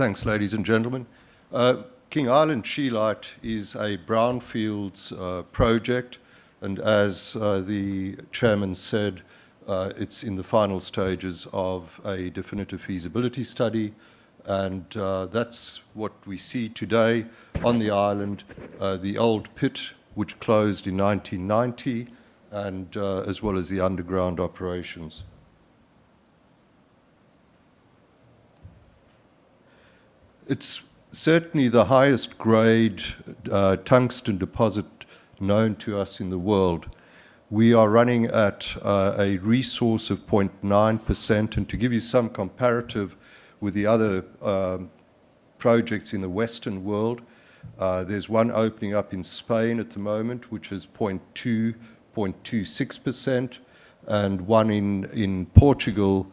Thanks, ladies and gentlemen. King Island Scheelite is a brownfields project, and as the chairman said, it's in the final stages of a definitive feasibility study, and that's what we see today on the island, the old pit, which closed in 1990, and as well as the underground operations. It's certainly the highest grade tungsten deposit known to us in the world. We are running at a resource of 0.9%, and to give you some comparative with the other projects in the Western world, there's one opening up in Spain at the moment, which is 0.26%, and one in Portugal,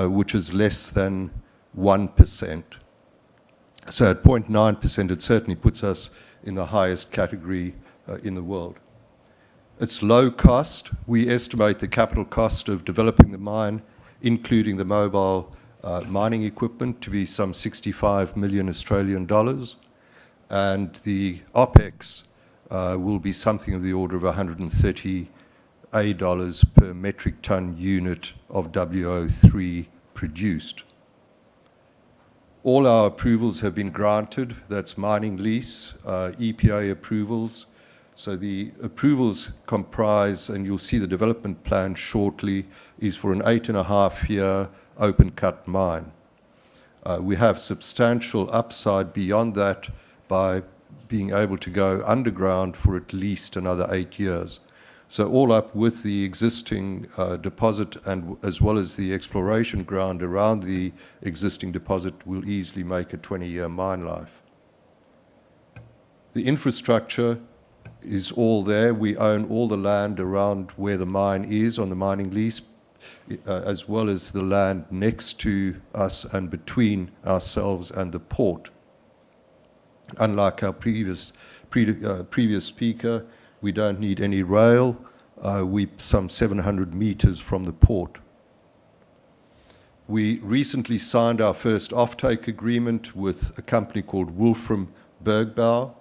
which is less than 1%. So at 0.9%, it certainly puts us in the highest category in the world. It's low cost. We estimate the capital cost of developing the mine, including the mobile mining equipment, to be some 65 million Australian dollars, and the OPEX will be something of the order of 130 dollars per metric ton unit of WO3 produced. All our approvals have been granted. That's mining lease, EPA approvals. So the approvals comprise, and you'll see the development plan shortly, is for an 8.5-year open cut mine. We have substantial upside beyond that by being able to go underground for at least another 8 years. So all up with the existing deposit and as well as the exploration ground around the existing deposit will easily make a 20-year mine life. The infrastructure is all there. We own all the land around where the mine is on the mining lease, as well as the land next to us and between ourselves and the port. Unlike our previous speaker, we don't need any rail. We're some 700 meters from the port. We recently signed our first offtake agreement with a company called Wolfram Bergbau.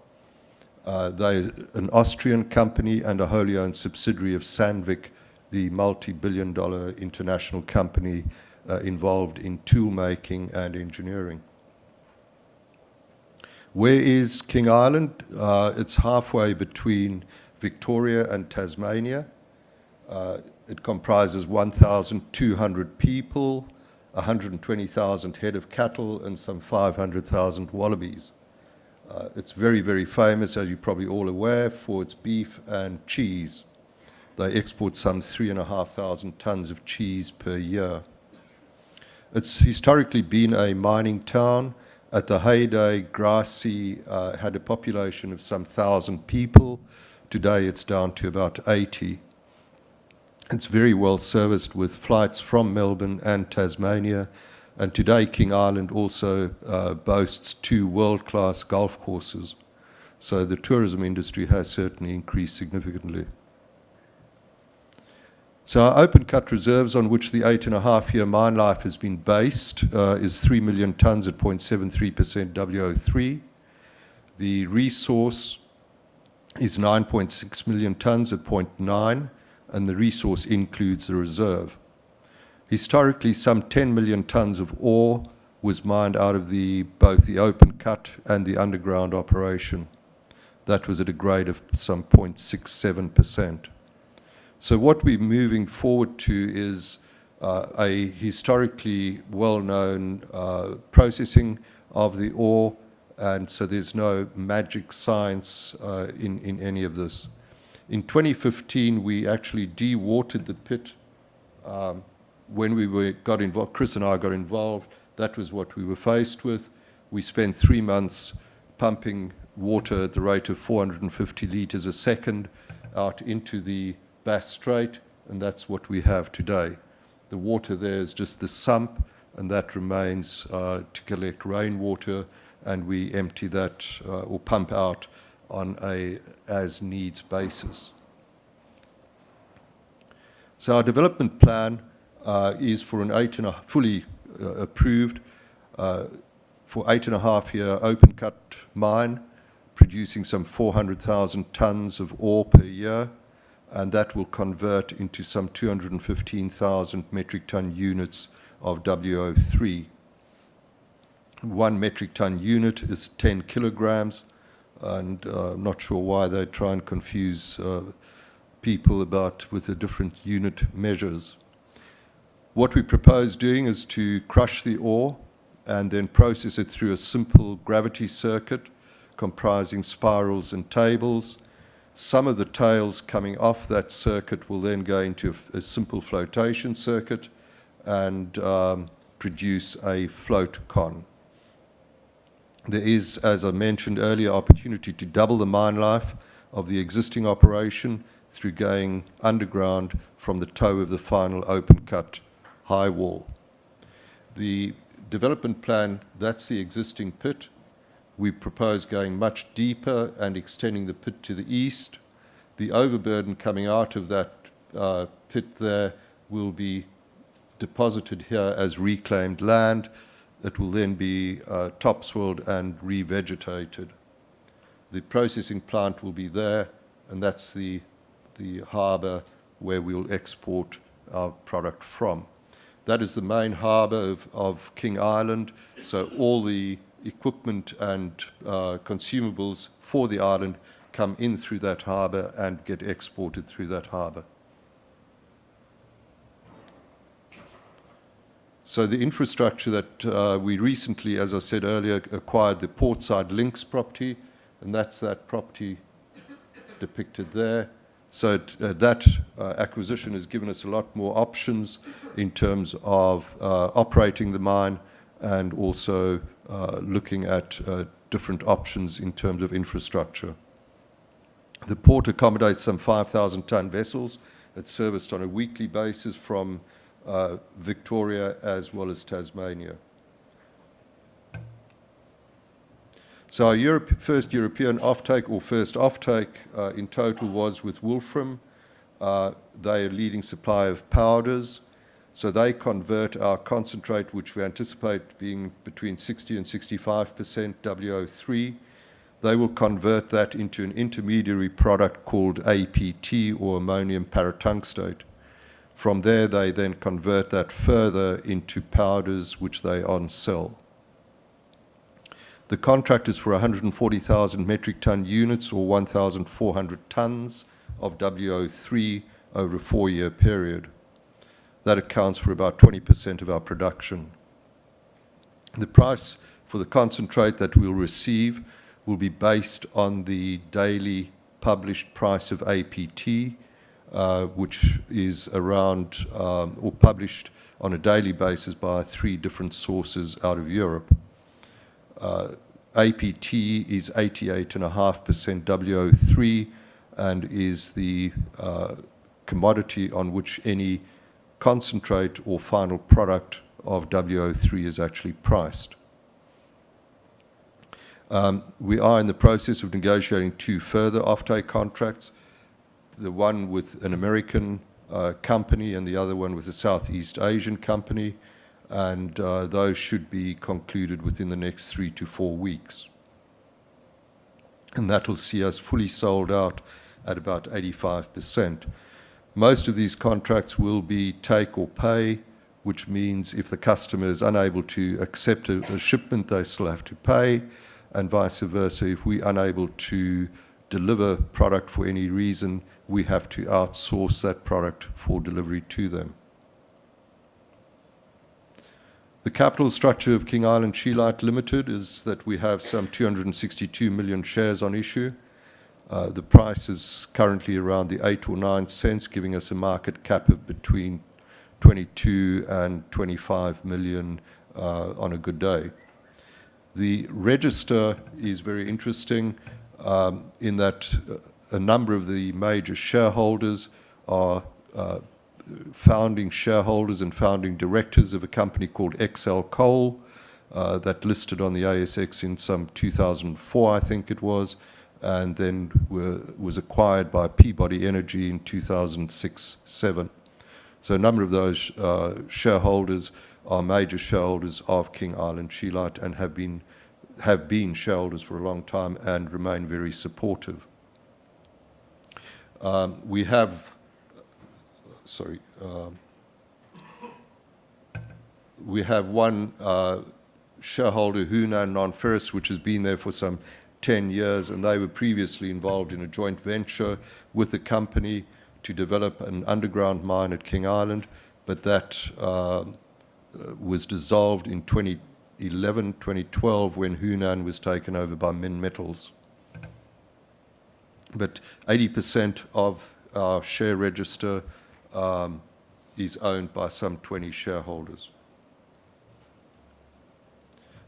They're an Austrian company and a wholly owned subsidiary of Sandvik, the multi-billion-dollar international company involved in tool making and engineering. Where is King Island? It's halfway between Victoria and Tasmania. It comprises 1,200 people, 120,000 head of cattle, and some 500,000 wallabies. It's very, very famous, as you're probably all aware, for its beef and cheese. They export some 3,500 tons of cheese per year. It's historically been a mining town. At the heyday, Grassy had a population of some 1,000 people. Today it's down to about 80. It's very well serviced with flights from Melbourne and Tasmania. And today King Island also boasts 2 world-class golf courses. So the tourism industry has certainly increased significantly. So our open cut reserves, on which the 8.5-year mine life has been based, is 3 million tons at 0.73% WO3. The resource is 9.6 million tons at 0.9, and the resource includes the reserve. Historically, some 10 million tons of ore was mined out of both the open cut and the underground operation. That was at a grade of some 0.67%. So what we're moving forward to is a historically well-known processing of the ore, and so there's no magic science in any of this. In 2015, we actually dewatered the pit. When we got involved, Chris and I got involved, that was what we were faced with. We spent 3 months pumping water at the rate of 450 liters a second out into the Bass Strait, and that's what we have today. The water there is just the sump, and that remains to collect rainwater, and we empty that or pump out on a as-needs basis. So our development plan is for an fully approved for 8.5-year open cut mine, producing some 400,000 tons of ore per year, and that will convert into some 215,000 metric ton units of WO3. 1 metric ton unit is 10 kilograms, and I'm not sure why they try and confuse people with the different unit measures. What we propose doing is to crush the ore and then process it through a simple gravity circuit comprising spirals and tables. Some of the tails coming off that circuit will then go into a simple flotation circuit and produce a float con. There is, as I mentioned earlier, opportunity to double the mine life of the existing operation through going underground from the toe of the final open cut high wall. The development plan, that's the existing pit. We propose going much deeper and extending the pit to the east. The overburden coming out of that pit there will be deposited here as reclaimed land. It will then be topsoiled and revegetated. The processing plant will be there, and that's the harbour where we'll export our product from. That is the main harbour of King Island, so all the equipment and consumables for the island come in through that harbour and get exported through that harbour. So the infrastructure that we recently, as I said earlier, acquired the Portside Links property, and that's that property depicted there. So that acquisition has given us a lot more options in terms of operating the mine and also looking at different options in terms of infrastructure. The port accommodates some 5,000-ton vessels. It's serviced on a weekly basis from Victoria as well as Tasmania. So our first European offtake, or first offtake in total, was with Wolfram. They're a leading supplier of powders. So they convert our concentrate, which we anticipate being between 60 and 65% WO3. They will convert that into an intermediary product called APT, or ammonium paratungstate. From there, they then convert that further into powders, which they on-sell. The contract is for 140,000 metric ton units, or 1,400 tons of WO3 over a 4-year period. That accounts for about 20% of our production. The price for the concentrate that we'll receive will be based on the daily published price of APT, which is around, or published on a daily basis by 3 different sources out of Europe. APT is 88.5% WO3 and is the commodity on which any concentrate or final product of WO3 is actually priced. We are in the process of negotiating 2 further offtake contracts, the one with an American company and the other one with a Southeast Asian company, and those should be concluded within the next 3 to 4 weeks. And that will see us fully sold out at about 85%. Most of these contracts will be take or pay, which means if the customer is unable to accept a shipment, they still have to pay, and vice versa. If we're unable to deliver product for any reason, we have to outsource that product for delivery to them. The capital structure of King Island Scheelite Limited is that we have some 262 million shares on issue. The price is currently around the 8 or 9 cents, giving us a market cap of between 22 and 25 million on a good day. The register is very interesting in that a number of the major shareholders are founding shareholders and founding directors of a company called XL Coal that listed on the ASX in some 2004, I think it was, and then was acquired by Peabody Energy in 2006-07. So a number of those shareholders are major shareholders of King Island Scheelite and have been shareholders for a long time and remain very supportive. We have one shareholder, Hunan Non-Ferrous, which has been there for some 10 years, and they were previously involved in a joint venture with the company to develop an underground mine at King Island, but that was dissolved in 2011, 2012, when Hunan was taken over by Min Metals. But 80% of our share register is owned by some 20 shareholders.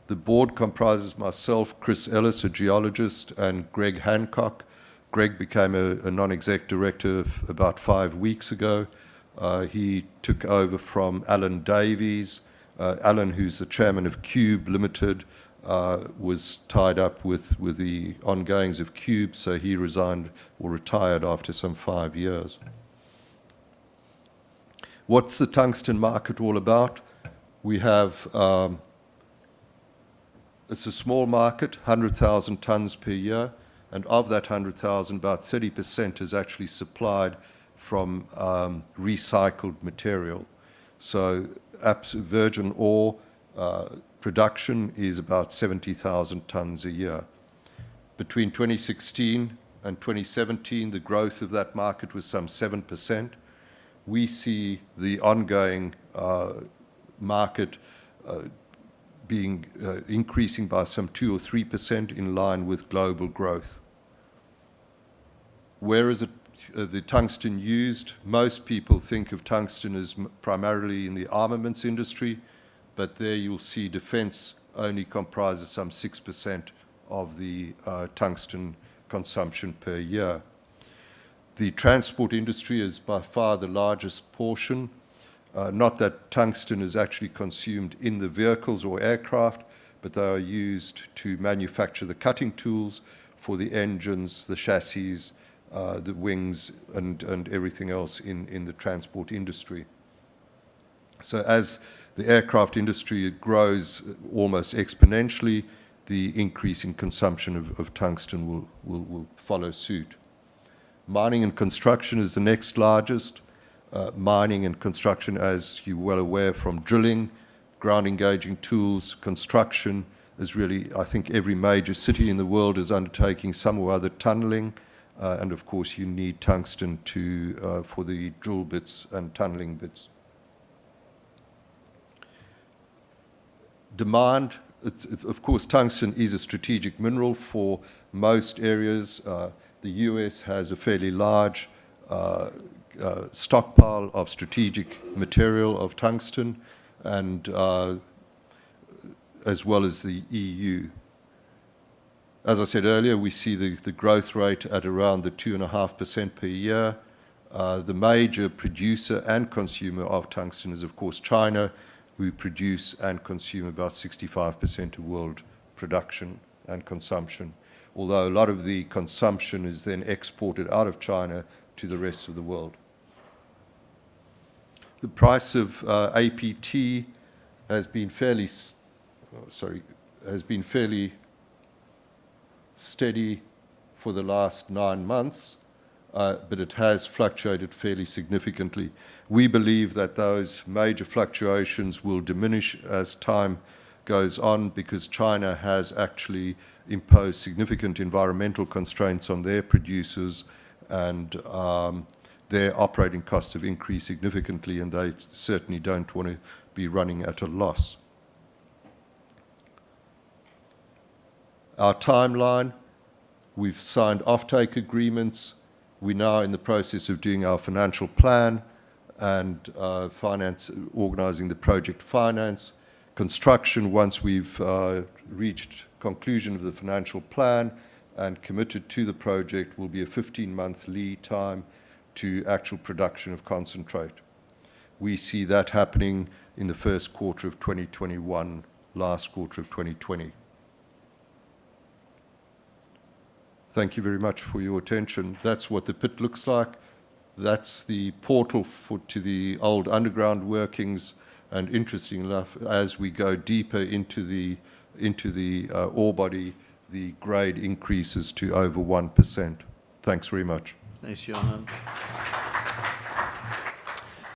The board comprises myself, Chris Ellis, a geologist, and Greg Hancock. Greg became a non-exec director about 5 weeks ago. He took over from Alan Davies. Alan, who's the chairman of Cube Limited, was tied up with the ongoings of Cube, so he resigned or retired after some 5 years. What's the tungsten market all about? We have, it's a small market, 100,000 tons per year, and of that 100,000, about 30% is actually supplied from recycled material. So virgin ore production is about 70,000 tons a year. Between 2016 and 2017, the growth of that market was some 7%. We see the ongoing market increasing by some 2 or 3% in line with global growth. Where is the tungsten used? Most people think of tungsten as primarily in the armaments industry, but there you'll see defense only comprises some 6% of the tungsten consumption per year. The transport industry is by far the largest portion. Not that tungsten is actually consumed in the vehicles or aircraft, but they are used to manufacture the cutting tools for the engines, the chassis, the wings, and everything else in the transport industry. So as the aircraft industry grows almost exponentially, the increase in consumption of tungsten will follow suit. Mining and construction is the next largest. Mining and construction, as you're well aware from drilling, ground engaging tools, construction is really, I think every major city in the world is undertaking some or other tunneling, and of course you need tungsten for the drill bits and tunneling bits. Demand, of course tungsten is a strategic mineral for most areas. The US has a fairly large stockpile of strategic material of tungsten, and as well as the EU. As I said earlier, we see the growth rate at around the 2.5% per year. The major producer and consumer of tungsten is of course China, who produce and consume about 65% of world production and consumption, although a lot of the consumption is then exported out of China to the rest of the world. The price of APT has been fairly steady for the last 9 months, but it has fluctuated fairly significantly. We believe that those major fluctuations will diminish as time goes on because China has actually imposed significant environmental constraints on their producers, and their operating costs have increased significantly, and they certainly don't want to be running at a loss. Our timeline, we've signed offtake agreements. We're now in the process of doing our financial plan and organizing the project finance. Construction, once we've reached conclusion of the financial plan and committed to the project, will be a 15-month lead time to actual production of concentrate. We see that happening in the first quarter of 2021, last quarter of 2020. Thank you very much for your attention. That's what the pit looks like. That's the portal to the old underground workings. And interesting enough, as we go deeper into the ore body, the grade increases to over 1%. Thanks very much. Thanks, Johann.